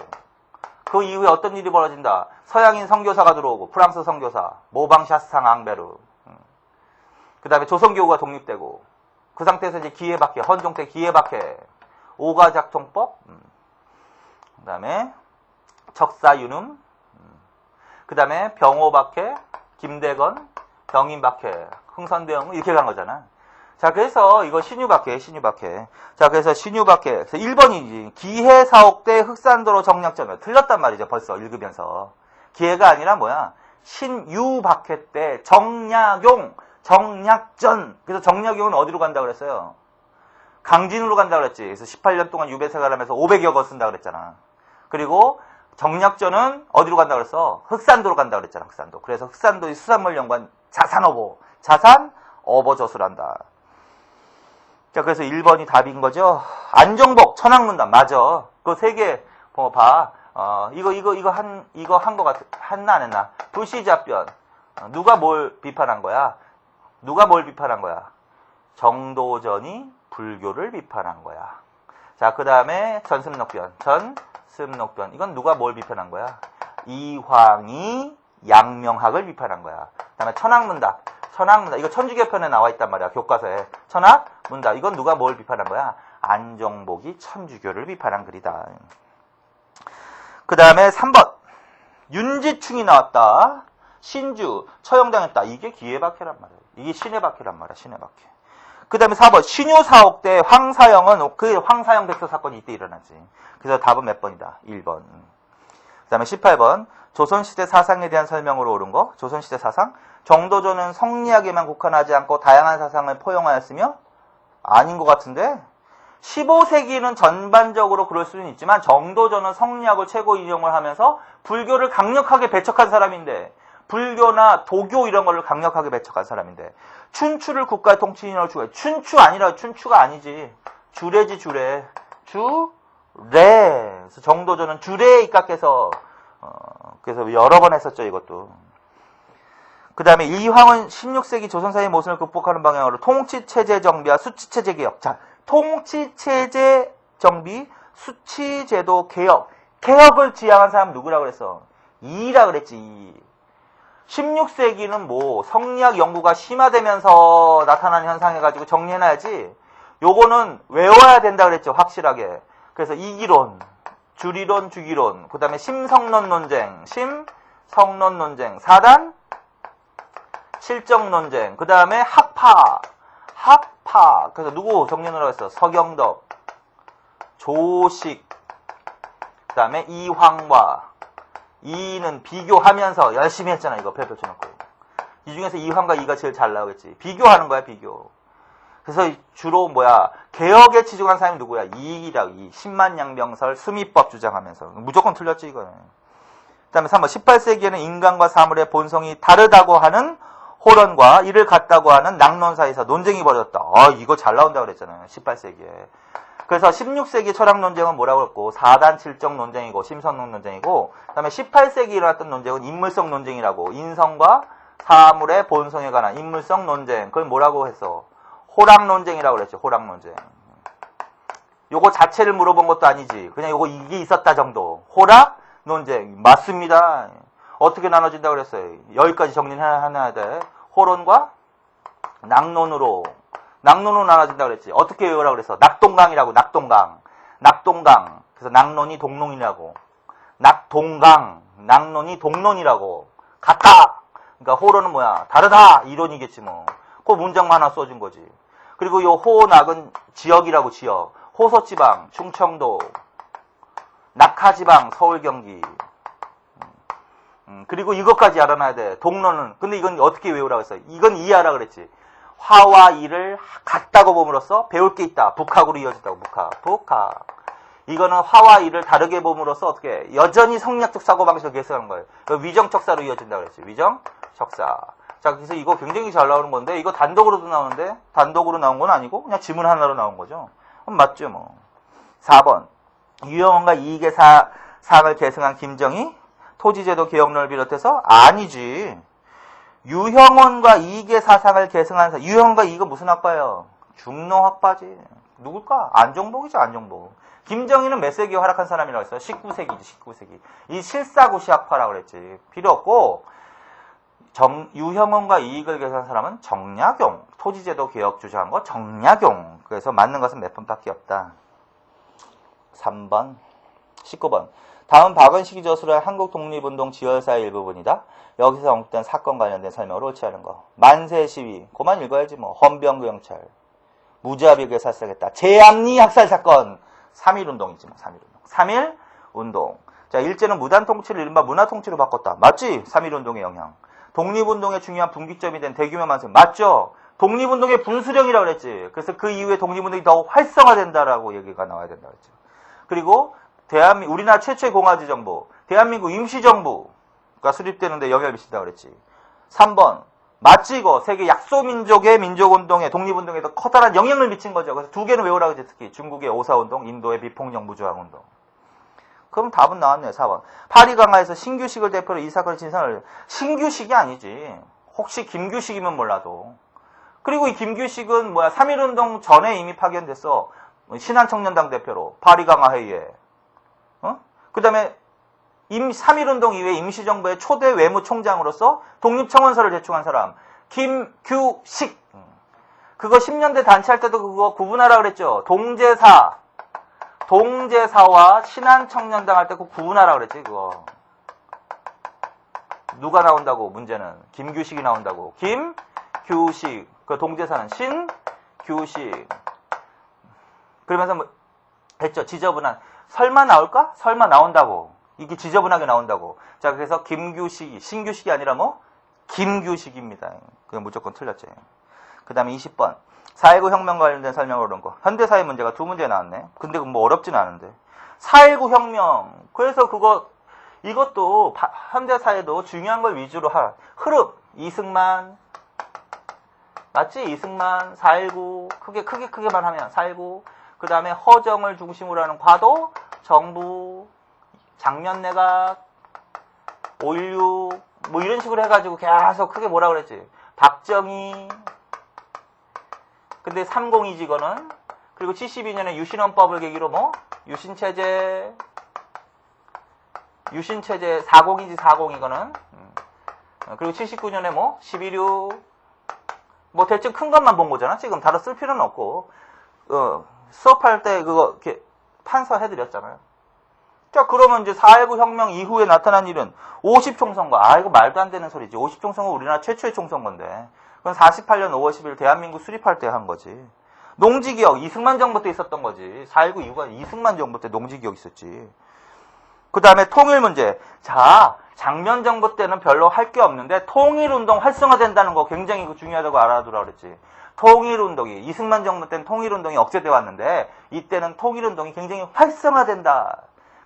그 이후에 어떤 일이 벌어진다. 서양인 선교사가 들어오고, 프랑스 선교사, 모방샤스탕 앙베르. 그 다음에 조선교구가 독립되고, 그 상태에서 이제 기회박해, 헌종 때 기회박해, 오가작통법, 그 다음에 척사윤음, 그 다음에 병호박해, 김대건, 병인박해, 흥선대원 이렇게 간 거잖아. 자, 그래서 이거 신유박해. 자, 그래서 신유박해. 그래서 1번이지. 기해 사옥대 흑산도로 정략전. 틀렸단 말이죠. 벌써 읽으면서. 기해가 아니라 뭐야? 신유박해 때 정약용, 정략전. 그래서 정약용은 어디로 간다 그랬어요? 강진으로 간다 그랬지. 그래서 18년 동안 유배 생활하면서 500여 거 쓴다 그랬잖아. 그리고 정략전은 어디로 간다 그랬어? 흑산도로 간다 그랬잖아. 흑산도. 그래서 흑산도의 수산물 연구원 자산어보 저술한다. 자, 그래서 1번이 답인 거죠. 안정복, 천황문답, 맞아. 그거 3개, 봐. 이거 한 거 같아. 했나, 안 했나? 불시잡변. 누가 뭘 비판한 거야? 정도전이 불교를 비판한 거야. 자, 그 다음에 전습록변. 이건 누가 뭘 비판한 거야? 이황이 양명학을 비판한 거야. 그 다음에 천황문답. 이거 천주교편에 나와 있단 말이야. 교과서에. 천황문답. 이건 누가 뭘 비판한 거야? 안정복이 천주교를 비판한 글이다. 그 다음에 3번. 윤지충이 나왔다. 신주. 처형당했다. 이게 기회박해란 말이야. 이게 신해박해란 말이야. 신해박해. 그 다음에 4번. 신유사옥 때 황사영은 그 황사영 백서 사건이 이때 일어나지. 그래서 답은 몇 번이다? 1번. 그 다음에 18번. 조선시대 사상에 대한 설명으로 옳은 거. 조선시대 사상. 정도전은 성리학에만 국한하지 않고 다양한 사상을 포용하였으며 아닌 것 같은데 15세기는 전반적으로 그럴 수는 있지만 정도전은 성리학을 최고 인용을 하면서 불교를 강력하게 배척한 사람인데 불교나 도교 이런 거를 강력하게 배척한 사람인데 춘추를 국가의 통치인으로 추구해. 춘추가 아니지. 주례지 주례. 그래서 정도전은 주례에 입각해서 그래서 여러 번 했었죠, 이것도. 그 다음에 이황은 16세기 조선사의 모순을 극복하는 방향으로 통치체제 정비와 수치체제 개혁. 자, 통치체제 정비, 수치제도 개혁. 개혁을 지향한 사람 누구라고 그랬어? 이라 그랬지, 이. 16세기는 뭐 성리학 연구가 심화되면서 나타나는 현상해가지고 정리해놔야지. 요거는 외워야 된다 그랬죠, 확실하게. 그래서 이기론, 주리론, 주기론, 그 다음에 심성론 논쟁, 4단, 실정 논쟁, 그 다음에 학파. 그래서 누구 정리하라고 했어? 서경덕, 조식, 그 다음에 이황과, 이는 비교하면서 열심히 했잖아, 이거 별표 쳐놓고. 이 중에서 이황과 이가 제일 잘 나오겠지. 비교하는 거야, 비교. 그래서 주로 개혁에 치중한 사람이 누구야? 이이라고, 이. 10만 양병설 수미법 주장하면서. 무조건 틀렸지, 이거는. 그 다음에 3번. 18세기에는 인간과 사물의 본성이 다르다고 하는 호론과 이를 같다고 하는 낙론 사이에서 논쟁이 벌어졌다. 이거 잘 나온다고 그랬잖아요. 18세기에. 그래서 16세기 철학 논쟁은 뭐라고 그랬고, 4단 칠정 논쟁이고, 심선론 논쟁이고, 그 다음에 18세기 일어났던 논쟁은 인물성 논쟁이라고, 인성과 사물의 본성에 관한 인물성 논쟁. 그걸 뭐라고 했어? 호락 논쟁이라고 그랬죠. 호락 논쟁. 요거 자체를 물어본 것도 아니지. 그냥 요거 이게 있었다 정도. 호락 논쟁. 맞습니다. 어떻게 나눠진다 그랬어요? 여기까지 정리해야 돼. 호론과 낙론으로. 낙론으로 나눠진다 그랬지. 어떻게 외우라 그랬어? 낙동강이라고. 낙동강. 낙동강. 그래서 낙론이 동론이라고. 낙동강. 낙론이 동론이라고. 같다. 그러니까 호론은 뭐야? 다르다. 이론이겠지 뭐. 그 문장만 하나 써준 거지. 그리고 요 호낙은 지역이라고 지역. 호서지방, 충청도, 낙하지방, 서울, 경기. 그리고 이것까지 알아놔야 돼. 동론은. 근데 이건 어떻게 외우라고 했어? 이건 이해하라 그랬지. 화와 이를 같다고 봄으로써 배울 게 있다. 북학으로 이어진다고. 북학. 이거는 화와 이를 다르게 봄으로써 어떻게 여전히 성리학적 사고방식을 계승하는 거예요. 위정척사로 이어진다고 그랬지. 위정척사. 자, 그래서 이거 굉장히 잘 나오는 건데 이거 단독으로도 나오는데 단독으로 나온 건 아니고 그냥 지문 하나로 나온 거죠. 그럼 맞죠 뭐. 4번. 유형원과 이익의 사상을 계승한 김정희 토지제도 개혁론을 비롯해서 아니지. 유형원과 이익의 사상을 계승한 유형원과 이익은 무슨 학파예요? 중농학파지. 누굴까? 안종복이죠. 안종복. 김정희는 몇 세기에 활약한 사람이라고 했어요? 19세기지. 19세기. 이 실사구시 학파라고 그랬지. 필요 없고 유형원과 이익을 계승한 사람은 정약용. 토지제도 개혁 주장한 거 정약용. 그래서 맞는 것은 몇 번밖에 없다. 3번. 19번. 다음 박은식이 저술한 한국 독립운동 지열사의 일부분이다. 여기서 언급된 사건 관련된 설명으로 옳지 않은 거. 만세 시위. 그만 읽어야지 뭐. 헌병구 경찰. 무자비하게 살상했다. 제암리 학살 사건. 3.1운동이지 뭐. 3.1운동. 3.1운동. 자, 일제는 무단 통치를 이른바 문화 통치로 바꿨다. 맞지? 3.1운동의 영향. 독립운동의 중요한 분기점이 된 대규모 만세. 맞죠? 독립운동의 분수령이라고 그랬지. 그래서 그 이후에 독립운동이 더 활성화된다라고 얘기가 나와야 된다고 그랬죠. 그리고 우리나라 최초의 공화제 정부, 대한민국 임시정부가 수립되는데 영향을 미친다고 그랬지. 3번. 맞지 이거. 세계 약소민족의 민족운동에 독립운동에 더 커다란 영향을 미친 거죠. 그래서 두 개는 외우라고 했지. 특히 중국의 오사운동, 인도의 비폭력 무저항운동. 그럼 답은 나왔네요. 4번. 파리강화에서 신규식을 대표로 이 사건의 진상을 신규식이 아니지. 혹시 김규식이면 몰라도. 그리고 이 김규식은 뭐야? 3.1운동 전에 이미 파견됐어. 신한청년당 대표로 파리강화 회의에. 그 다음에 3.1운동 이후에 임시정부의 초대 외무총장으로서 독립청원서를 제출한 사람 김규식. 그거 10년대 단체할 때도 그거 구분하라 그랬죠. 동제사와 신한청년당 할 때 그거 구분하라 그랬지 그거. 누가 나온다고 문제는 김규식이 나온다고. 김규식. 그 동제사는 신규식. 그러면서 뭐 했죠. 지저분한. 설마 나올까? 설마 나온다고. 이게 지저분하게 나온다고. 자, 그래서 김규식이, 신규식이 아니라 뭐? 김규식입니다. 그게 무조건 틀렸죠. 그 다음에 20번. 4.19 혁명 관련된 설명을 옳은 거. 현대사회 문제가 두 문제 나왔네. 근데 뭐 어렵진 않은데. 4.19 혁명. 그래서 이것도 현대사회도 중요한 걸 위주로 흐름. 이승만. 맞지? 이승만. 4.19. 크게만 하면 4.19. 그 다음에 허정을 중심으로 하는 과도, 정부, 장면내각, 5.16, 뭐 이런 식으로 해가지고 계속 크게 뭐라 그랬지? 박정희. 근데 302지 이거는. 그리고 72년에 유신헌법을 계기로 뭐? 유신체제 40이지 40 이거는. 그리고 79년에 뭐? 11.6. 뭐 대충 큰 것만 본 거잖아. 지금 다뤄 쓸 필요는 없고. 수업할 때 그거 이렇게 판서해드렸잖아요. 자, 그러면 이제 4.19 혁명 이후에 나타난 일은 50총선거. 아, 이거 말도 안 되는 소리지. 50총선거 우리나라 최초의 총선거인데. 그건 48년 5월 10일 대한민국 수립할 때 한 거지. 농지기억, 이승만 정부 때 있었던 거지. 4.19 이후가 이승만 정부 때 농지기억 있었지. 그 다음에 통일 문제. 자, 장면 정부 때는 별로 할 게 없는데 통일운동 활성화된다는 거 굉장히 중요하다고 알아두라 그랬지. 통일운동이, 이승만 정부 때는 통일운동이 억제되어 왔는데 이때는 통일운동이 굉장히 활성화된다.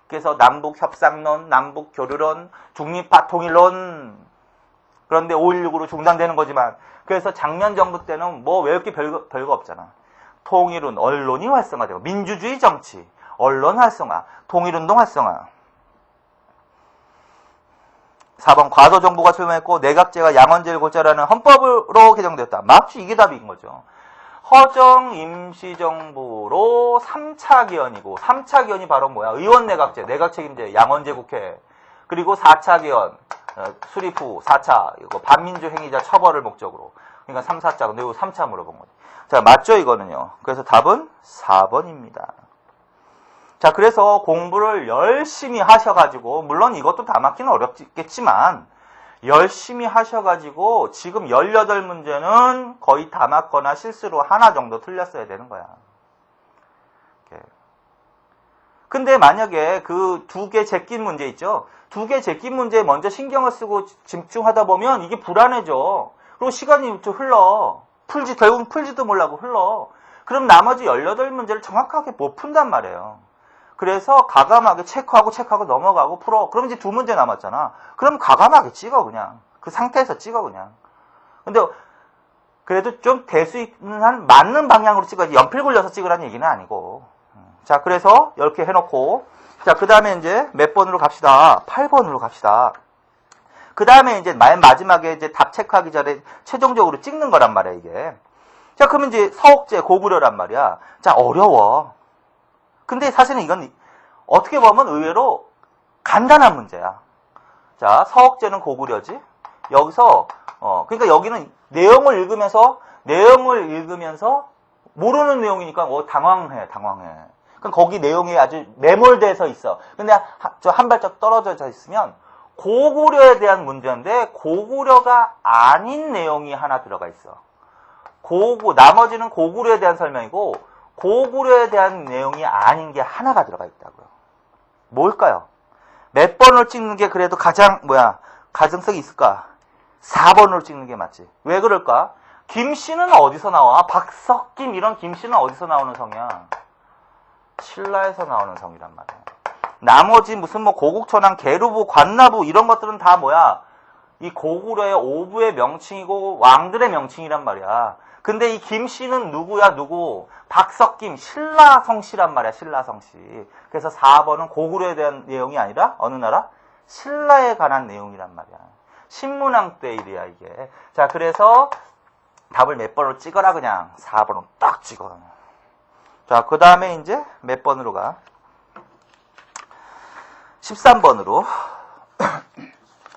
그래서 남북협상론, 남북교류론, 중립파 통일론. 그런데 5.16으로 중단되는 거지만 그래서 작년 정부 때는 뭐 외울 게 별거 없잖아. 통일은 언론이 활성화되고 민주주의 정치, 언론 활성화, 통일운동 활성화. 4번 과도정부가 출범했고 내각제가 양원제를 고찰하는 헌법으로 개정되었다. 맞지? 이게 답인 거죠. 허정 임시정부로 3차 기원이고 3차 기원이 바로 뭐야? 의원내각제, 내각책임제, 양원제 국회. 그리고 4차 기원, 수립 후 4차 이거 반민주 행위자 처벌을 목적으로. 그러니까 3, 4차. 근데 이거 3차 물어본 거지. 자, 맞죠 이거는요. 그래서 답은 4번입니다. 자, 그래서 공부를 열심히 하셔가지고 물론 이것도 다 맞기는 어렵겠지만 열심히 하셔가지고 지금 18문제는 거의 다 맞거나 실수로 하나 정도 틀렸어야 되는 거야. 이렇게. 근데 만약에 그 2개 제낀 문제 있죠? 2개 제낀 문제에 먼저 신경을 쓰고 집중하다 보면 이게 불안해져. 그리고 시간이 좀 흘러. 결국은 풀지도 몰라고 흘러. 그럼 나머지 18문제를 정확하게 못 푼단 말이에요. 그래서 가감하게 체크하고 넘어가고 풀어. 그럼 이제 2문제 남았잖아. 그럼 가감하게 찍어 그냥. 그 상태에서 찍어 그냥. 근데 그래도 좀 될 수 있는 한 맞는 방향으로 찍어야지 연필 굴려서 찍으라는 얘기는 아니고. 자, 그래서 이렇게 해놓고 자, 그 다음에 이제 몇 번으로 갑시다. 8번으로 갑시다. 그 다음에 이제 맨 마지막에 이제 답 체크하기 전에 최종적으로 찍는 거란 말이야 이게. 자, 그러면 이제 서옥제 고구려란 말이야. 자, 어려워. 근데 사실은 이건 어떻게 보면 의외로 간단한 문제야. 자, 서옥제는 고구려지. 여기서 그러니까 여기는 내용을 읽으면서 모르는 내용이니까 당황해. 그러니까 거기 내용이 아주 매몰돼서 있어. 근데 저 한 발짝 떨어져 있으면 고구려에 대한 문제인데 고구려가 아닌 내용이 하나 들어가 있어. 나머지는 고구려에 대한 설명이고 고구려에 대한 내용이 아닌 게 하나가 들어가 있다고요. 뭘까요? 몇 번을 찍는 게 그래도 가정성이 있을까? 4번으로 찍는 게 맞지. 왜 그럴까? 김씨는 어디서 나와? 박석김 이런 김씨는 어디서 나오는 성이야? 신라에서 나오는 성이란 말이야. 나머지 무슨 고국천왕, 계루부, 관나부 이런 것들은 다 이 고구려의 오부의 명칭이고 왕들의 명칭이란 말이야. 근데 이 김씨는 누구야? 박석김, 신라성씨란 말이야. 신라성씨. 그래서 4번은 고구려에 대한 내용이 아니라 어느 나라? 신라에 관한 내용이란 말이야. 신문왕 때 일이야 이게. 자, 그래서 답을 몇 번으로 찍어라 그냥. 4번으로 딱 찍어. 자, 그 다음에 이제 몇 번으로 가? 13번으로.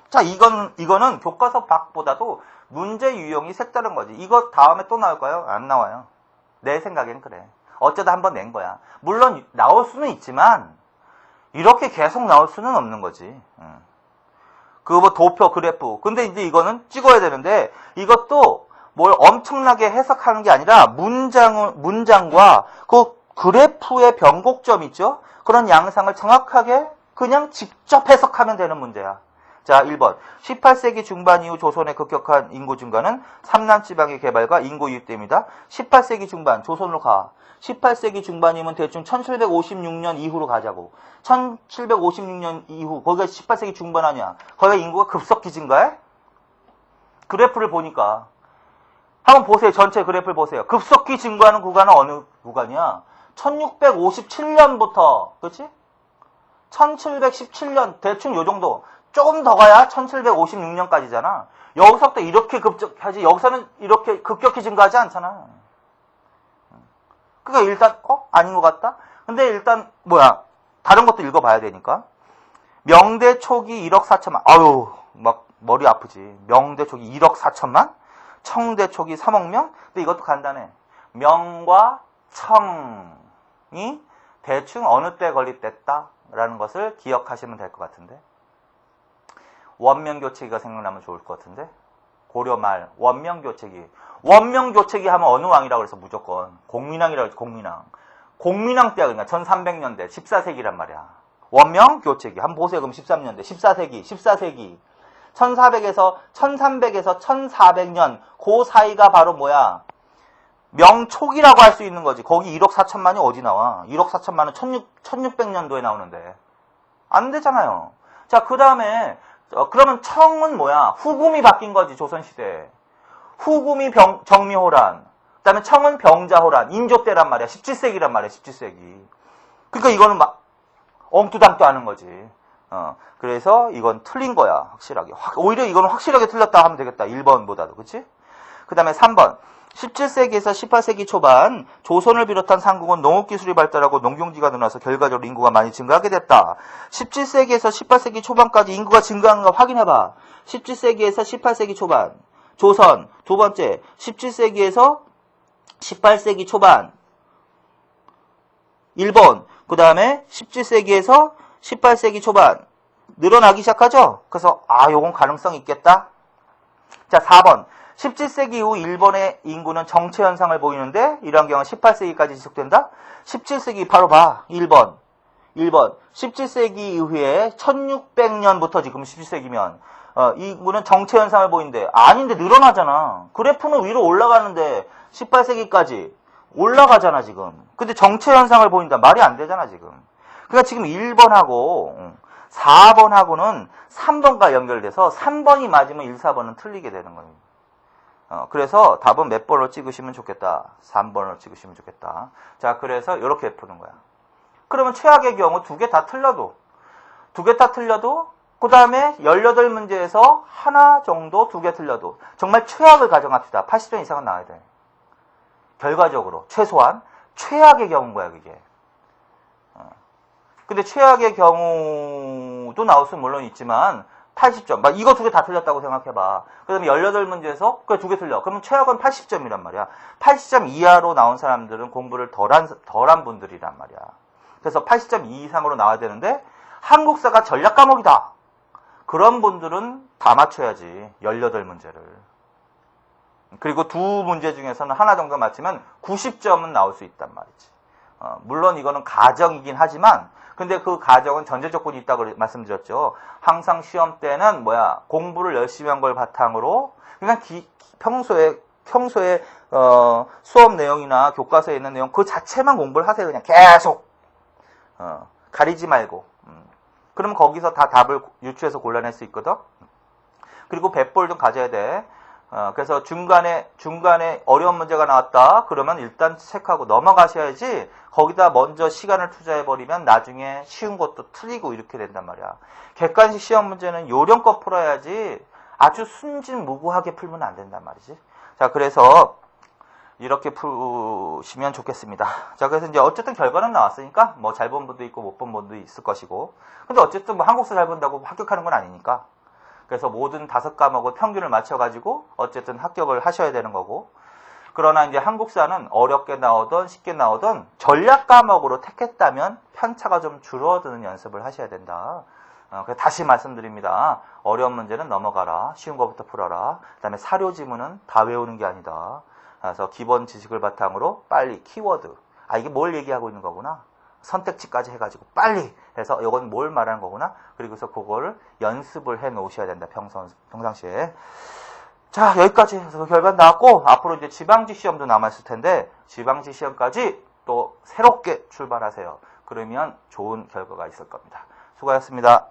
자, 이거는 교과서 밖보다도 문제 유형이 색다른 거지. 이거 다음에 또 나올까요? 안 나와요. 내 생각엔 그래. 어쩌다 한번 낸 거야. 물론 나올 수는 있지만 이렇게 계속 나올 수는 없는 거지. 도표, 그래프. 근데 이제 이거는 찍어야 되는데 이것도 뭘 엄청나게 해석하는 게 아니라 문장과 그 그래프의 변곡점 있죠? 그런 양상을 정확하게 그냥 직접 해석하면 되는 문제야. 자, 1번. 18세기 중반 이후 조선의 급격한 인구 증가는 삼남지방의 개발과 인구 유입 때문이다. 18세기 중반, 조선으로 가. 18세기 중반이면 대충 1756년 이후로 가자고. 1756년 이후, 거기가 18세기 중반 아니야. 거기가 인구가 급속히 증가해? 그래프를 보니까. 한번 보세요. 전체 그래프를 보세요. 급속히 증가하는 구간은 어느 구간이야? 1657년부터, 그렇지? 1717년, 대충 요 정도. 조금 더 가야 1756년까지잖아. 여기서부터 이렇게 급격하지, 여기서는 이렇게 급격히 증가하지 않잖아. 그러니까 일단, 아닌 것 같다? 근데 일단, 다른 것도 읽어봐야 되니까. 명대 초기 1억 4천만. 아유, 막, 머리 아프지. 명대 초기 1억 4천만? 청대 초기 3억 명? 근데 이것도 간단해. 명과 청이 대충 어느 때 건립됐다라는 것을 기억하시면 될 것 같은데. 원명교체기가 생각나면 좋을 것 같은데. 고려 말 원명교체기. 원명교체기 하면 어느 왕이라고 그래서 무조건 공민왕이라고 해서 공민왕. 공민왕 때야. 그러니까 1300년대 14세기란 말이야. 원명교체기. 한번 보세요. 그럼 13년대 14세기 1400에서 1300에서 1400년 그 사이가 바로 명초기라고 할 수 있는 거지. 거기 1억 4천만이 어디 나와? 1억 4천만은 1600년도에 나오는데 안 되잖아요. 자, 그 다음에 그러면 청은 후금이 바뀐 거지. 조선시대에. 후금이 정미호란. 그 다음에 청은 병자호란. 인조 때란 말이야. 17세기란 말이야. 17세기. 그러니까 이거는 엉뚜당도 하는 거지. 그래서 이건 틀린 거야. 확실하게. 오히려 이건 확실하게 틀렸다 하면 되겠다. 1번보다도. 그치? 그 다음에 3번. 17세기에서 18세기 초반 조선을 비롯한 삼국은 농업기술이 발달하고 농경지가 늘어나서 결과적으로 인구가 많이 증가하게 됐다. 17세기에서 18세기 초반까지 인구가 증가하는 거 확인해봐. 17세기에서 18세기 초반 조선. 두 번째 17세기에서 18세기 초반 일본. 그 다음에 17세기에서 18세기 초반 늘어나기 시작하죠. 그래서 요건 가능성이 있겠다. 자, 4번. 17세기 이후 일본의 인구는 정체 현상을 보이는데 이러한 경우는 18세기까지 지속된다. 17세기 바로 봐. 1번. 17세기 이후에 1600년부터 지금 17세기면 인구는 정체 현상을 보이는데 아닌데 늘어나잖아. 그래프는 위로 올라가는데 18세기까지 올라가잖아 지금. 근데 정체 현상을 보인다. 말이 안 되잖아 지금. 그러니까 지금 1번하고 4번하고는 3번과 연결돼서 3번이 맞으면 1, 4번은 틀리게 되는 거예요. 그래서 답은 몇 번으로 찍으시면 좋겠다. 3번으로 찍으시면 좋겠다. 자, 그래서 이렇게 푸는 거야. 그러면 최악의 경우 두 개 다 틀려도 그 다음에 18문제에서 하나 정도 두 개 틀려도 정말 최악을 가정합시다. 80점 이상은 나와야 돼. 결과적으로 최소한 최악의 경우인 거야 그게. 근데 최악의 경우도 나올 수는 물론 있지만 80점. 이거 두 개 다 틀렸다고 생각해봐. 그 다음에 18문제에서 그 두 개 틀려. 그러면 최악은 80점이란 말이야. 80점 이하로 나온 사람들은 공부를 덜한 분들이란 말이야. 그래서 80점 이상으로 나와야 되는데 한국사가 전략 과목이다. 그런 분들은 다 맞춰야지. 18문제를. 그리고 두 문제 중에서는 하나 정도 맞추면 90점은 나올 수 있단 말이지. 물론 이거는 가정이긴 하지만 근데 그 가정은 전제 조건이 있다고 말씀드렸죠. 항상 시험 때는 공부를 열심히 한 걸 바탕으로 그냥 평소에 수업 내용이나 교과서에 있는 내용 그 자체만 공부를 하세요. 그냥 계속 가리지 말고. 그러면 거기서 다 답을 유추해서 골라낼 수 있거든. 그리고 배볼 좀 가져야 돼. 그래서 중간에 어려운 문제가 나왔다. 그러면 일단 체크하고 넘어가셔야지 거기다 먼저 시간을 투자해버리면 나중에 쉬운 것도 틀리고 이렇게 된단 말이야. 객관식 시험 문제는 요령껏 풀어야지 아주 순진무구하게 풀면 안 된단 말이지. 자, 그래서 이렇게 푸시면 좋겠습니다. 자, 그래서 이제 어쨌든 결과는 나왔으니까 뭐 잘 본 분도 있고 못 본 분도 있을 것이고 근데 어쨌든 뭐 한국사 잘 본다고 합격하는 건 아니니까 그래서 모든 5과목을 평균을 맞춰가지고 어쨌든 합격을 하셔야 되는 거고 그러나 이제 한국사는 어렵게 나오든 쉽게 나오든 전략 과목으로 택했다면 편차가 좀 줄어드는 연습을 하셔야 된다. 다시 말씀드립니다. 어려운 문제는 넘어가라. 쉬운 것부터 풀어라. 그 다음에 사료 지문은 다 외우는 게 아니다. 그래서 기본 지식을 바탕으로 빨리 키워드. 이게 뭘 얘기하고 있는 거구나. 선택지까지 해가지고 빨리 해서 이건 뭘 말하는 거구나. 그리고서 그걸 연습을 해 놓으셔야 된다. 평상시에. 자, 여기까지 해서 결과 나왔고 앞으로 이제 지방지 시험도 남았을 텐데 지방지 시험까지 또 새롭게 출발하세요. 그러면 좋은 결과가 있을 겁니다. 수고하셨습니다.